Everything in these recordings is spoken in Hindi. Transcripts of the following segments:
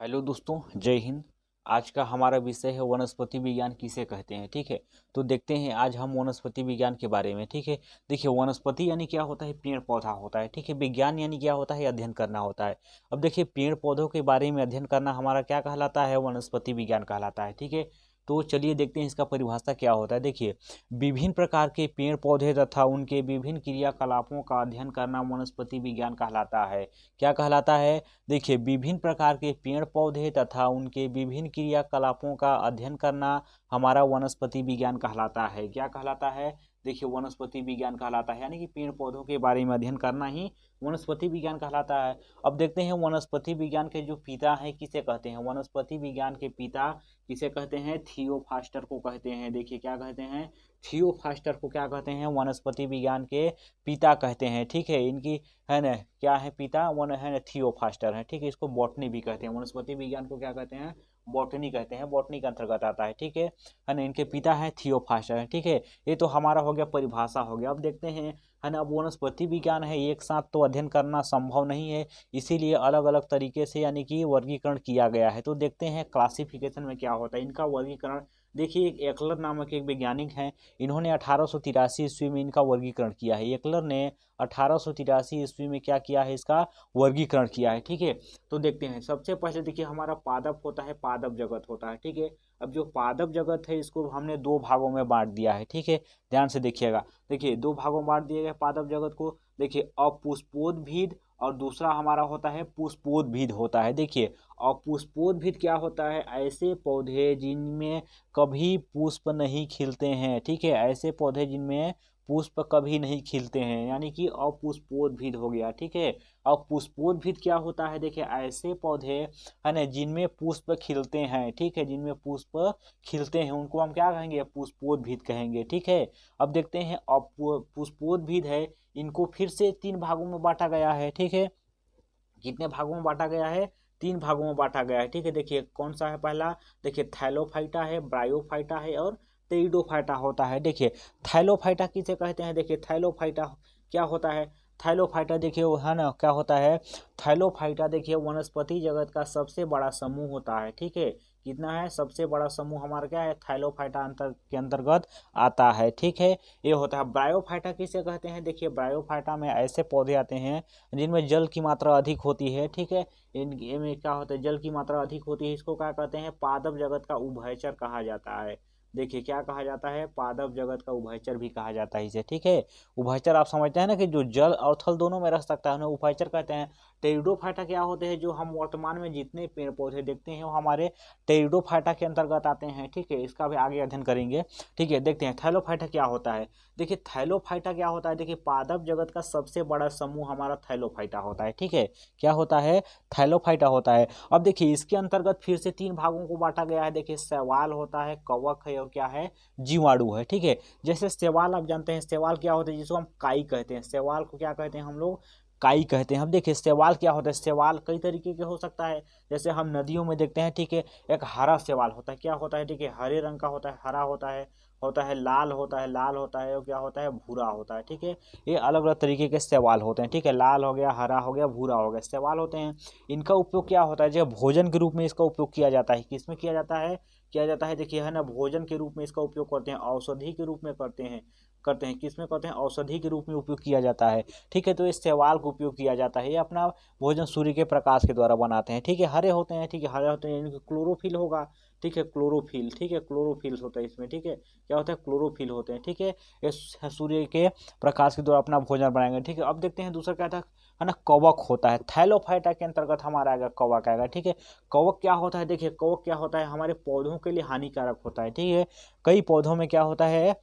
हेलो दोस्तों, जय हिंद। आज का हमारा विषय है वनस्पति विज्ञान किसे कहते हैं। ठीक है, तो देखते हैं आज हम वनस्पति विज्ञान के बारे में। ठीक है, देखिए वनस्पति यानी क्या होता है, पेड़ पौधा होता है। ठीक है, विज्ञान यानी क्या होता है, अध्ययन करना होता है। अब देखिए पेड़ पौधों के बारे में अध्ययन करना हमारा क्या कहलाता है, वनस्पति विज्ञान कहलाता है। ठीक है, तो चलिए देखते हैं इसका परिभाषा क्या होता है। देखिए विभिन्न प्रकार के पेड़ पौधे तथा उनके विभिन्न क्रियाकलापों का अध्ययन करना वनस्पति विज्ञान कहलाता है। क्या कहलाता है, देखिए विभिन्न प्रकार के पेड़ पौधे तथा उनके विभिन्न क्रियाकलापों का अध्ययन करना हमारा वनस्पति विज्ञान कहलाता है। क्या कहलाता है, देखिए वनस्पति विज्ञान कहलाता है, यानी कि पेड़ पौधों के बारे में अध्ययन करना ही वनस्पति विज्ञान कहलाता है। अब देखते हैं वनस्पति विज्ञान के जो पिता हैं किसे कहते हैं। वनस्पति विज्ञान के पिता किसे कहते हैं, थियोफास्टर को कहते हैं। देखिए क्या कहते हैं, थियोफास्टर को क्या कहते हैं, वनस्पति विज्ञान के पिता कहते हैं। ठीक है, इनकी है ना क्या है पिता, वन है ना थियोफास्टर है। ठीक है, इसको बॉटनी भी कहते हैं, वनस्पति विज्ञान को क्या कहते हैं, बॉटनी कहते हैं, बॉटनी के अंतर्गत आता है। ठीक है ना, इनके पिता हैं थियोफास्टर है। ठीक है, ये तो हमारा हो गया, परिभाषा हो गया। अब देखते हैं है ना, अब वनस्पति विज्ञान है, एक साथ तो अध्ययन करना संभव नहीं है, इसीलिए अलग अलग तरीके से यानी कि वर्गीकरण किया गया है। तो देखते हैं क्लासिफिकेशन में क्या होता है इनका वर्गीकरण। देखिए एकलर नामक एक वैज्ञानिक हैं, इन्होंने 1883 ईस्वी में इनका वर्गीकरण किया है। एकलर ने 1883 ईस्वी में क्या किया है, इसका वर्गीकरण किया है। ठीक है, तो देखते हैं सबसे पहले देखिए हमारा पादप होता है, पादप जगत होता है। ठीक है, अब जो पादप जगत है इसको हमने दो भागों में बांट दिया है। ठीक है, ध्यान से देखिएगा, देखिए दो भागों में बांट दिए गए पादप जगत को। देखिए अपुष्पोद्भिद और दूसरा हमारा होता है पुष्पोद्भिद होता है। देखिए अपुष्पोद्भिद क्या होता है, ऐसे पौधे जिनमें कभी पुष्प नहीं खिलते हैं। ठीक है, ऐसे पौधे जिनमें पुष्प कभी नहीं खिलते हैं, यानी कि अपुष्पोद्भिद हो गया। ठीक है, अब पुष्पोद्भिद क्या होता है, देखिए ऐसे पौधे है ना जिनमें पुष्प खिलते हैं। ठीक है, जिनमें पुष्प खिलते हैं उनको हम क्या कहेंगे, पुष्पोद्भिद कहेंगे। ठीक है, अब देखते हैं पुष्पोद्भिद है, इनको फिर से तीन भागों में बांटा गया है। ठीक है, कितने भागों में बांटा गया है, तीन भागों में बांटा गया है। ठीक है, देखिए कौन सा है पहला, देखिए थैलोफाइटा है, ब्रायोफाइटा है और टेरिडोफाइटा होता है। देखिए थैलोफाइटा किसे कहते हैं, देखिए थैलोफाइटा क्या होता है, थैलोफाइटा देखिए वो है ना क्या होता है, थैलोफाइटा देखिए वनस्पति जगत का सबसे बड़ा समूह होता है। ठीक है, कितना है, सबसे बड़ा समूह हमारा क्या है, थैलोफाइटा के अंतर्गत आता है। ठीक है, ये होता है। ब्रायोफाइटा किसे कहते हैं, देखिए ब्रायोफाइटा में ऐसे पौधे आते हैं जिनमें जल की मात्रा अधिक होती है। ठीक है, इनमें क्या होता है, जल की मात्रा अधिक होती है, इसको क्या कहते हैं, पादप जगत का उभयचर कहा जाता है। देखिए क्या कहा जाता है, पादप जगत का उभयचर भी कहा जाता है इसे। ठीक है, उभयचर आप समझते हैं ना कि जो जल और थल दोनों में रह सकता है उन्हें उभयचर कहते हैं। टेरिडोफाइटा क्या होते हैं, जो हम वर्तमान में जितने पेड़ पौधे देखते हैं वो हमारे टेरिडोफाइटा के अंतर्गत आते हैं। ठीक है, इसका भी आगे अध्ययन करेंगे। ठीक है, देखते हैं थैलोफाइटा क्या होता है। देखिए थैलोफाइटा क्या होता है, देखिए पादप जगत का सबसे बड़ा समूह हमारा थैलोफाइटा होता है। ठीक है, क्या होता है, थैलोफाइटा होता है। अब देखिए इसके अंतर्गत फिर से तीन भागों को बांटा गया है। देखिए शैवाल होता है, कवक है और क्या है, जीवाणु है। ठीक है, जैसे शैवाल आप जानते हैं, शैवाल क्या होता है, जिसको हम काई कहते हैं, शैवाल को क्या कहते हैं हम लोग, काई कहते हैं। हम देखिए शैवाल क्या होता है, शैवाल कई तरीके के हो सकता है, जैसे हम नदियों में देखते हैं। ठीक है, एक हरा शैवाल होता है, क्या होता है, ठीक है हरे रंग का होता है, हरा होता है लाल होता है, लाल होता है और क्या होता है, भूरा होता है। ठीक है, ये अलग अलग तरीके के शैवाल होते हैं। ठीक है, लाल हो गया, हरा हो गया, भूरा हो गया, शैवाल होते हैं। इनका उपयोग क्या होता है, जब भोजन के रूप में इसका उपयोग किया जाता है, किसमें किया जाता है, देखिए है ना भोजन के रूप में इसका उपयोग करते हैं, औषधि के रूप में करते हैं किसमें करते हैं, औषधि के रूप में उपयोग किया जाता है। ठीक है, तो इस शैवाल का उपयोग किया जाता है, ये अपना भोजन सूर्य के प्रकाश के द्वारा बनाते हैं। ठीक है, हरे होते हैं, ठीक है हरे होते हैं, इनकी क्लोरोफिल होगा। ठीक है, क्लोरोफिल, ठीक है क्लोरोफिल होता है इसमें। ठीक है, क्या होता है, क्लोरोफिल होते हैं। ठीक है, ये सूर्य के प्रकाश के द्वारा अपना भोजन बनाएंगे। ठीक है, अब देखते हैं दूसरा क्या था, है ना कवक होता है, थैलोफाइटा के अंतर्गत हमारा आएगा कवक आएगा। ठीक है, कवक क्या होता है, देखिए कवक क्या होता है, हमारे पौधों के लिए हानिकारक होता है। ठीक है, कई पौधों में क्या होता है,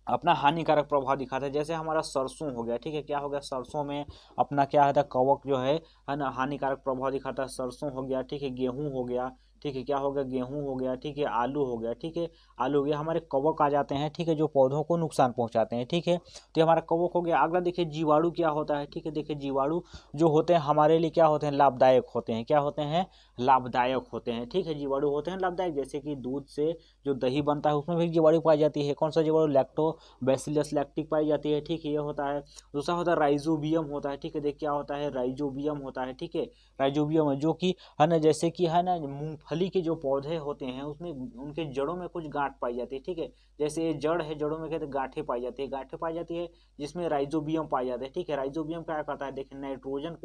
अपना हानिकारक प्रभाव दिखाता है, जैसे हमारा सरसों हो गया। ठीक है, क्या हो गया, सरसों में अपना क्या है, कवक जो है ना हानिकारक प्रभाव दिखाता है, सरसों हो गया। ठीक है, गेहूं हो गया, ठीक है, क्या हो गया, गेहूं हो गया, ठीक है, आलू हो गया, ठीक है, आलू हो गया, हमारे कवक आ जाते हैं, ठीक है, जो पौधों को नुकसान पहुंचाते हैं, ठीक है। तो ये हमारा कवक हो गया। अगला देखिए जीवाणु क्या होता है, ठीक है, देखिए जीवाणु जो होते हैं हमारे लिए क्या होते हैं, लाभदायक होते हैं, क्या होते हैं, लाभदायक होते हैं, ठीक है, जीवाणु होते हैं लाभदायक। जैसे कि दूध से जो दही बनता है उसमें भी जीवाणु पाई जाती है। कौन सा जीवाणु, लैक्टोबैसिलस लैक्टिक पाई जाती है, ठीक है, ये होता है। दूसरा होता है राइजोबियम होता है, ठीक है, देखिए क्या होता है, राइजोबियम होता है, ठीक है, राइजोबियम है जो कि है ना, जैसे कि है ना मूंगफली के जो पौधे होते हैं उसमें उनके जड़ों में कुछ गांठ पाई जाती है, ठीक है, जैसे ये जड़ है, जड़ों में कहते हैं गांठें पाई जाती है, गांठें पाई जाती है जिसमें राइजोबियम पाई जाते हैं, ठीक है। राइजोबियम क्या करता है, देखिए नाइट्रोजन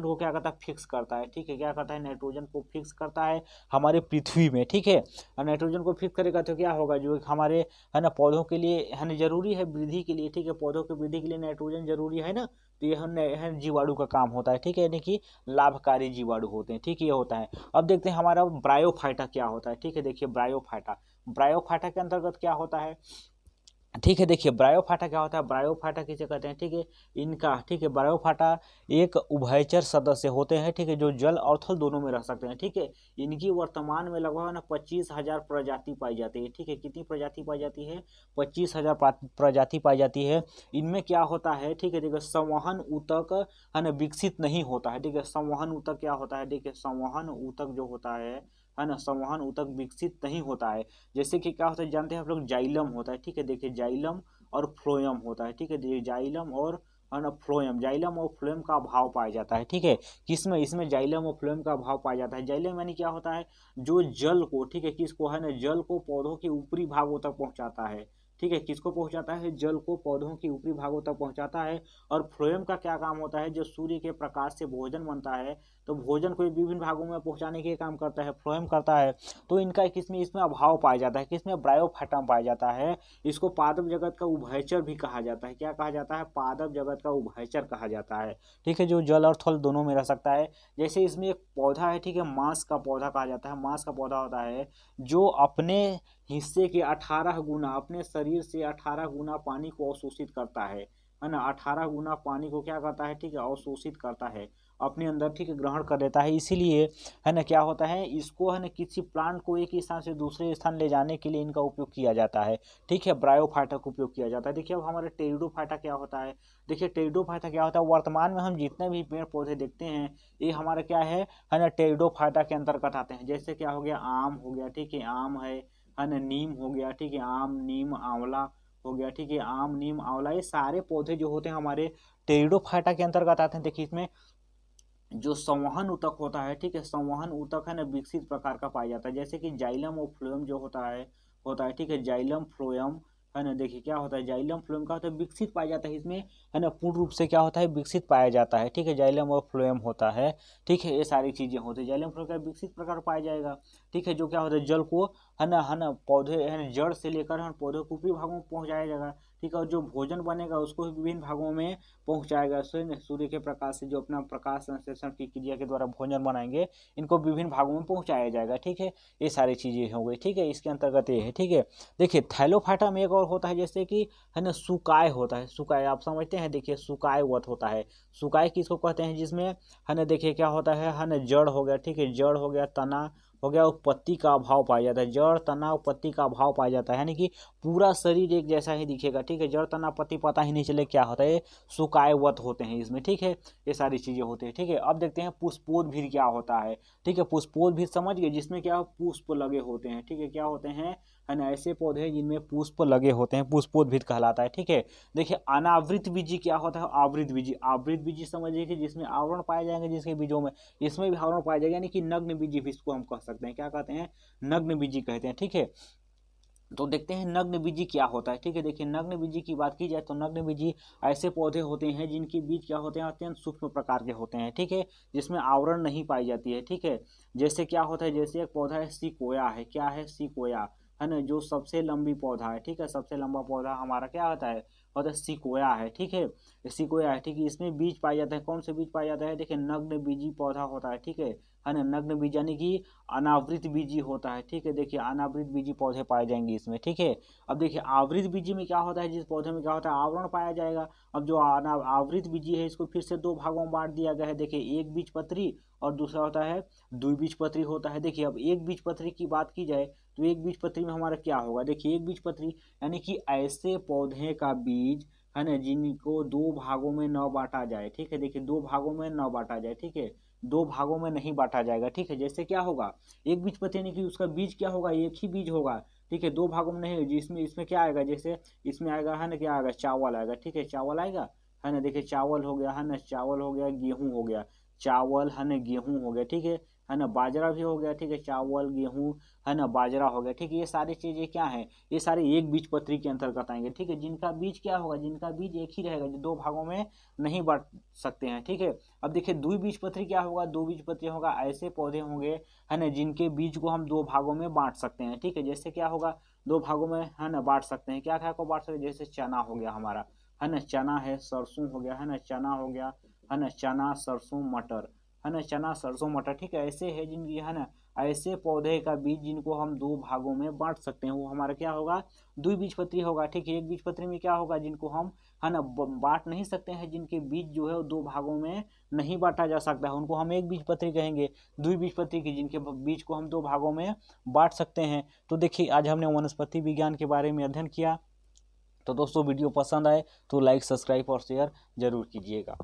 को क्या करता है, फिक्स करता है, ठीक है, क्या करता है, नाइट्रोजन को फिक्स करता है हमारे पृथ्वी में, ठीक है। और नाइट्रोजन को फिक्स करेगा तो क्या होगा, जो हमारे है ना पौधों के लिए है ना जरूरी है वृद्धि के लिए, ठीक है, पौधों की वृद्धि के लिए नाइट्रोजन जरूरी है ना, तो ये है जीवाणु का काम होता है, ठीक है, यानी कि लाभकारी जीवाणु होते हैं, ठीक है, ये होता है। अब देखते हैं हमारा ब्रायोफाइटा क्या होता है, ठीक है, देखिए ब्रायोफाइटा के अंतर्गत क्या होता है, ठीक है, देखिए ब्रायोफाटा क्या होता है, ब्रायोफाटा किसे कहते हैं, ठीक है, इनका, ठीक है, ब्रायोफाटा एक उभयचर सदस्य होते हैं, ठीक है, जो जल और थल दोनों में रह सकते हैं, ठीक है। इनकी वर्तमान में लगभग ना 25,000 प्रजाति पाई जाती है, ठीक है, कितनी प्रजाति पाई जाती है, 25,000 प्रजाति पाई जाती है। इनमें क्या होता है, ठीक है, देखिए संवहन ऊतक है ना विकसित नहीं होता है, ठीक है, संवहन ऊतक क्या होता है, देखिए संवहन ऊतक जो होता है ना, संवहन ऊतक विकसित नहीं होता है। जैसे कि क्या होता है, जानते हैं आप लोग, जाइलम होता है, ठीक है, देखिए जाइलम और फ्लोएम होता है, ठीक है, देखिए जाइलम और है ना फ्लोएम, जाइलम और फ्लोएम का अभाव पाया जाता है, ठीक है। किसमें, इसमें जाइलम और फ्लोएम का अभाव पाया जाता है। जाइलम यानी क्या होता है, जो जल को, ठीक है, किसको है ना, जल को पौधों के ऊपरी भागों तक पहुंचाता है, ठीक है, किसको पहुंचाता है, जल को पौधों के ऊपरी भागों तक पहुंचाता है। और फ्लोएम का क्या काम होता है, जो सूर्य के प्रकाश से भोजन बनता है तो भोजन को विभिन्न भागों में पहुंचाने के काम करता है, फ्लोएम करता है। तो इनका किसमें, इसमें अभाव पाया जाता है, किसमें, ब्रायोफाइटा में पाया जाता है। इसको पादप जगत का उभयचर भी कहा जाता है, क्या कहा जाता है, पादप जगत का उभयचर कहा जाता है, ठीक है, जो जल और थल दोनों में रह सकता है। जैसे इसमें एक पौधा है, ठीक है, मांस का पौधा कहा जाता है, मांस का पौधा होता है जो अपने हिस्से के 18 गुना, अपने शरीर से 18 गुना पानी को अवशोषित करता है ना, 18 गुना पानी को क्या करता है, ठीक है, अवशोषित करता है अपने अंदर, ठीक है, ग्रहण कर लेता है। इसीलिए है ना क्या होता है, इसको है ना किसी प्लांट को एक स्थान से दूसरे स्थान ले जाने के लिए इनका उपयोग किया जाता है, ठीक है, ब्रायोफाइटा का उपयोग किया जाता है। देखिए अब हमारे टेरिडोफाइटा क्या होता है, देखिए टेरिडोफाइटा क्या होता है, वर्तमान में हम जितने भी पेड़ पौधे देखते हैं ये हमारा क्या है ना टेरिडोफाइटा के अंतर्गत आते हैं। जैसे क्या हो गया, आम हो गया, ठीक है, आम है ना, नीम हो गया, ठीक है, आम नीम आंवला हो गया, ठीक है, आम नीम आंवला, ये सारे पौधे जो होते हैं हमारे टेरिडोफाइटा के अंतर्गत आते हैं। देखिए इसमें जो संवहन ऊतक होता है, ठीक है, संवहन ऊतक है ना विकसित प्रकार का पाया जाता है। जैसे कि जाइलम और फ्लोएम जो होता है, ठीक है, जाइलम फ्लोएम है ना, देखिए क्या होता है, जाइलम फ्लोएम का होता है विकसित पाया जाता है, इसमें है ना पूर्ण रूप से क्या होता है, विकसित पाया जाता है, ठीक है, जाइलम और फ्लोएम होता है, ठीक है, ये सारी चीजें होती है। जाइलम फ्लोएम का विकसित प्रकार पाया जाएगा, ठीक है, जो क्या होता है, जल को है ना पौधे है ना जड़ से लेकर है ना पौधों के ऊपरी भागों में पहुंचाया जाएगा, ठीक है, और जो भोजन बनेगा उसको विभिन्न भागों में पहुंचाएगा। सूर्य के प्रकाश से जो अपना प्रकाश संश्लेषण की क्रिया के द्वारा भोजन बनाएंगे इनको विभिन्न भागों में पहुंचाया जाएगा, ठीक है, ये सारी चीजें हो गई, ठीक है, इसके अंतर्गत ये है, ठीक है। देखिए थैलोफाइटा में एक और होता है, जैसे कि है ना सुकाय होता है, सुकाय आप समझते हैं, देखिए सुकाय वत होता है। सुकाय किसको कहते हैं, जिसमें है ना देखिए क्या होता है ना जड़ हो गया, ठीक है, जड़ हो गया, तना हो गया और पत्ती का अभाव पाया जाता है, जड़ तना और पत्ती का अभाव पाया जाता है, यानी कि पूरा शरीर एक जैसा ही दिखेगा, ठीक है, जड़ तना पत्ती पता ही नहीं चले क्या होता है, सुकायवत होते हैं इसमें, ठीक है, ये सारी चीजें होती है, ठीक है। अब देखते हैं पुष्पोद्भिद क्या होता है, ठीक है, पुष्पोद्भिद समझ गए, जिसमें क्या पुष्प लगे होते हैं, ठीक है, क्या होते हैं है ना ऐसे पौधे जिनमें पुष्प लगे होते हैं, पुष्पोद्भिद कहलाता है, ठीक है। देखिए अनावृत बीजी क्या होता है, आवृत बीजी समझिए कि जिसमें आवरण पाए जाएंगे जिसके बीजों में, इसमें भी आवरण पाया जाएगा, यानी कि नग्न बीजी भी इसको हम कह सकते हैं, क्या कहते हैं, नग्न बीजी कहते हैं, ठीक है। तो देखते हैं नग्न बीजी क्या होता है, ठीक है, देखिए नग्न बीजी की बात की जाए तो नग्न बीजी ऐसे पौधे होते हैं जिनके बीज क्या होते हैं, अत्यंत सूक्ष्म प्रकार के होते हैं, ठीक है, जिसमें आवरण नहीं पाई जाती है, ठीक है। जैसे क्या होता है, जैसे एक पौधा है सिकोया है, क्या है, सिकोया है ना, जो सबसे लंबी पौधा है, ठीक है, सबसे लंबा पौधा हमारा क्या होता है सिकोया है, ठीक है, सिकोया है, ठीक है, इसमें बीज पाया जाता है, कौन से बीज पाया जाता है, देखिए नग्न बीजी पौधा होता है, ठीक है ना, नग्न बीज यानी कि अनावृत बीजी होता है, ठीक है, देखिए अनावृत बीजी पौधे पाए जाएंगे इसमें, ठीक है। अब देखिए आवृत बीजी में क्या होता है, जिस पौधे में क्या होता है, आवरण पाया जाएगा। अब जो आवृत बीजी है इसको फिर से दो भागों में बांट दिया गया है, देखिए एक बीज पत्री और दूसरा होता है द्विबीजपत्री होता है। देखिए अब एक बीजपत्री की बात की जाए तो एक बीजपत्री में हमारा क्या होगा, देखिए एक बीजपत्री यानी कि ऐसे पौधे का बीज है ना जिनको दो भागों में न बांटा जाए, ठीक है। देखिए दो भागों में न बांटा जाए, ठीक है, दो भागों में नहीं बांटा जाएगा, ठीक है। जैसे क्या होगा, एक बीजपत्री यानी कि उसका बीज क्या होगा, एक ही बीज होगा, ठीक है, दो भागों में नहीं। जिसमें इसमें क्या आएगा, जैसे इसमें आएगा है ना, क्या आएगा, चावल आएगा, ठीक है, चावल आएगा, है ना। देखिए चावल हो गया, है ना, चावल हो गया, गेहूं हो गया, चावल है ना, गेहूं हो गया, ठीक है ना, बाजरा भी हो गया, ठीक है, चावल गेहूं है ना, बाजरा हो गया, ठीक है। ये सारी चीजें क्या है, ये सारे एक बीजपत्री के अंतर्गत आएंगे, ठीक है। जिनका बीज क्या होगा, जिनका बीज एक ही रहेगा, जो दो भागों में नहीं बांट सकते हैं, ठीक है। अब देखिए द्विबीजपत्री क्या होगा, द्विबीजपत्री होगा ऐसे पौधे होंगे है ना जिनके बीज को हम दो भागों में बांट सकते हैं, ठीक है। जैसे क्या होगा, दो भागों में है ना बांट सकते हैं, क्या क्या को बांट सकते हैं, जैसे चना हो गया हमारा, है ना, चना है, सरसों हो गया, है ना, चना हो गया, है ना, चना सरसों मटर, है ना, चना सरसों मटर, ठीक है। ऐसे है जिनकी है ना, ऐसे पौधे का बीज जिनको हम दो भागों में बांट सकते हैं, वो हमारा क्या होगा, द्विबीजपत्री होगा, ठीक है। एक बीजपत्री में क्या होगा, जिनको हम है ना बांट नहीं सकते हैं, जिनके बीज जो है वो दो भागों में नहीं बांटा जा सकता है, उनको हम एक बीजपत्री कहेंगे। द्विबीजपत्री की जिनके बीज को हम दो भागों में बांट सकते हैं। तो देखिए आज हमने वनस्पति विज्ञान के बारे में अध्ययन किया। तो दोस्तों वीडियो पसंद आए तो लाइक, सब्सक्राइब और शेयर जरूर कीजिएगा।